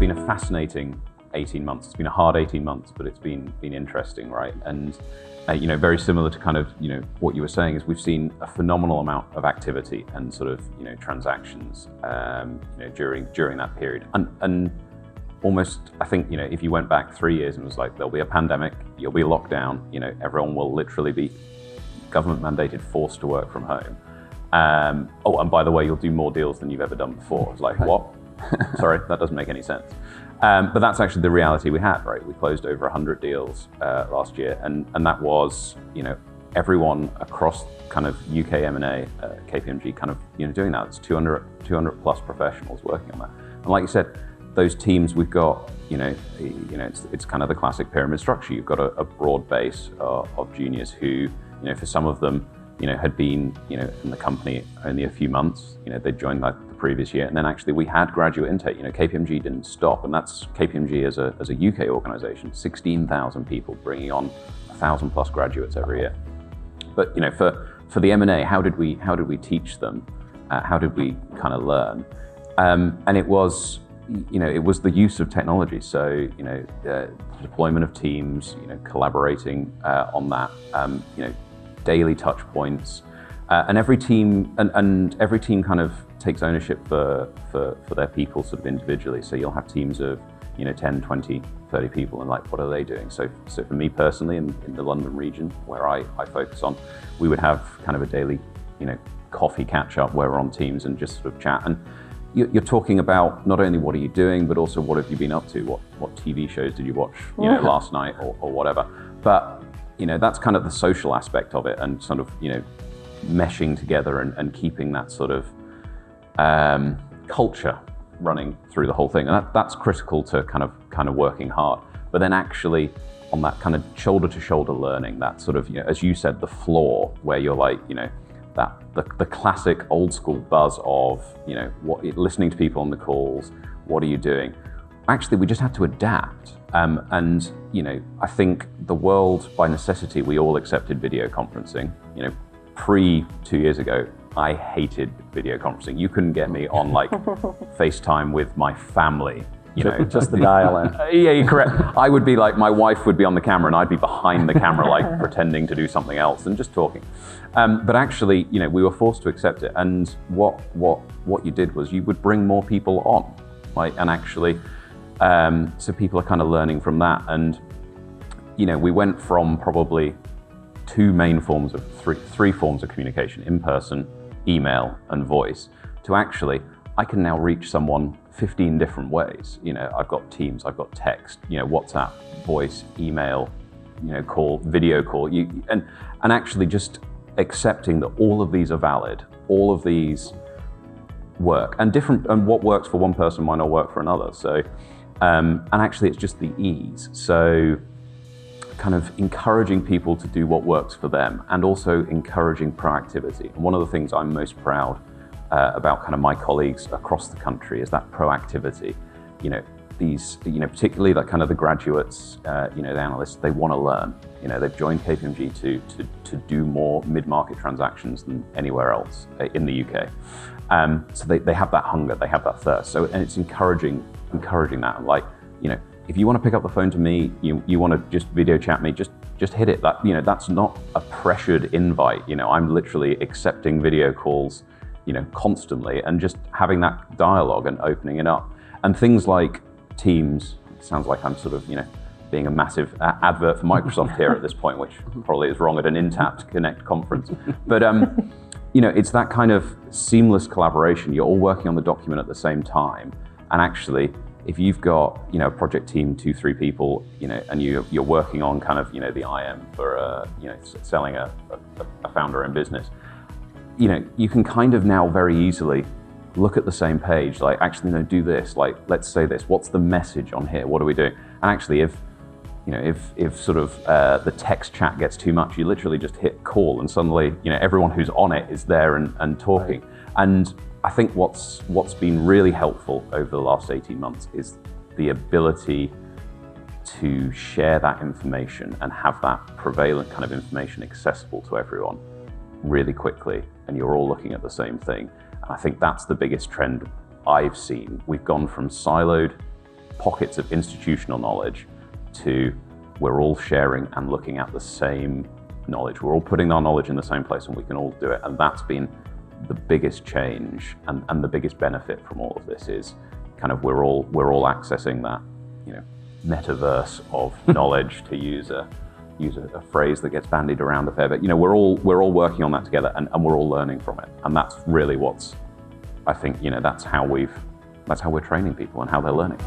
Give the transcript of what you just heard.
been a fascinating 18 months. It's been a hard 18 months, but it's been interesting, right? And very similar to kind of what you were saying is we've seen a phenomenal amount of activity and sort of transactions during that period. And almost, I think if you went back 3 years and was like, there'll be a pandemic, you'll be locked down, everyone will literally be government mandated, forced to work from home. Oh, and by the way, you'll do more deals than you've ever done before. It's like, what? Sorry, that doesn't make any sense. But that's actually the reality we had, right? We closed over 100 deals last year, and that was, everyone across kind of UK M&A, KPMG kind of, doing that. It's 200 plus professionals working on that. And like you said, those teams we've got, it's kind of the classic pyramid structure. You've got a broad base of juniors who, for some of them, had been, in the company only a few months. They'd joined like the previous year, and then actually we had graduate intake. KPMG didn't stop, and that's KPMG as a UK organization, 16,000 people bringing on 1,000 plus graduates every year. But for the M&A, how did we teach them? How did we kind of learn? And it was the use of technology. So deployment of teams, collaborating on that. Daily touch points, and every team every team kind of takes ownership for their people sort of individually. So you'll have teams of 10, 20, 30 people, and like, what are they doing? So for me personally, in the London region where I focus on, we would have kind of a daily coffee catch up where we're on Teams and just sort of chat. And you're talking about not only what are you doing, but also what have you been up to? What TV shows did you watch last night or whatever? But that's kind of the social aspect of it, and sort of, meshing together and keeping that sort of culture running through the whole thing. And that's critical to kind of working hard. But then actually on that kind of shoulder to shoulder learning, that sort of, as you said, the floor where you're like, the classic old school buzz of, listening to people on the calls, what are you doing? Actually, we just had to adapt. And I think the world, by necessity, we all accepted video conferencing. Pre 2 years ago, I hated video conferencing. You couldn't get me on like FaceTime with my family. Just the dial in. Yeah, you're correct. I would be like, my wife would be on the camera and I'd be behind the camera, like pretending to do something else and just talking. But actually, we were forced to accept it. And what you did was you would bring more people on, right? And actually, so people are kind of learning from that. And, we went from probably three forms of communication: in-person, email, and voice, to actually, I can now reach someone 15 different ways. I've got Teams, I've got text, WhatsApp, voice, email, call, video call, and actually just accepting that all of these are valid, all of these work, and what works for one person might not work for another. So, and actually it's just the ease. So kind of encouraging people to do what works for them, and also encouraging proactivity. And one of the things I'm most proud about kind of my colleagues across the country is that proactivity. These, particularly like kind of the graduates, the analysts, they want to learn. They've joined KPMG to do more mid-market transactions than anywhere else in the UK. So they have that hunger, they have that thirst. So, and it's encouraging that, like, if you want to pick up the phone to me, you want to just video chat me, just hit it. That, that's not a pressured invite. I'm literally accepting video calls, constantly, and just having that dialogue and opening it up. And things like Teams, sounds like I'm sort of, being a massive advert for Microsoft here at this point, which probably is wrong at an Intapt Connect conference. But, it's that kind of seamless collaboration. You're all working on the document at the same time. And actually, if you've got, a project team, 2-3 people, and you're working on kind of, the IM for, selling a founder in business, you can kind of now very easily look at the same page, like, actually, no, do this, like, let's say this, what's the message on here, what are we doing? And actually, if sort of the text chat gets too much, you literally just hit call, and suddenly, everyone who's on it is there and talking. Right. And I think what's been really helpful over the last 18 months is the ability to share that information and have that prevalent kind of information accessible to everyone really quickly, and you're all looking at the same thing. And I think that's the biggest trend I've seen. We've gone from siloed pockets of institutional knowledge to we're all sharing and looking at the same knowledge. We're all putting our knowledge in the same place and we can all do it. And that's been the biggest change and the biggest benefit from all of this is kind of we're all accessing that, metaverse of knowledge, to use a phrase that gets bandied around a fair bit. We're all working on that together and we're all learning from it. And that's really I think, that's how we're training people and how they're learning.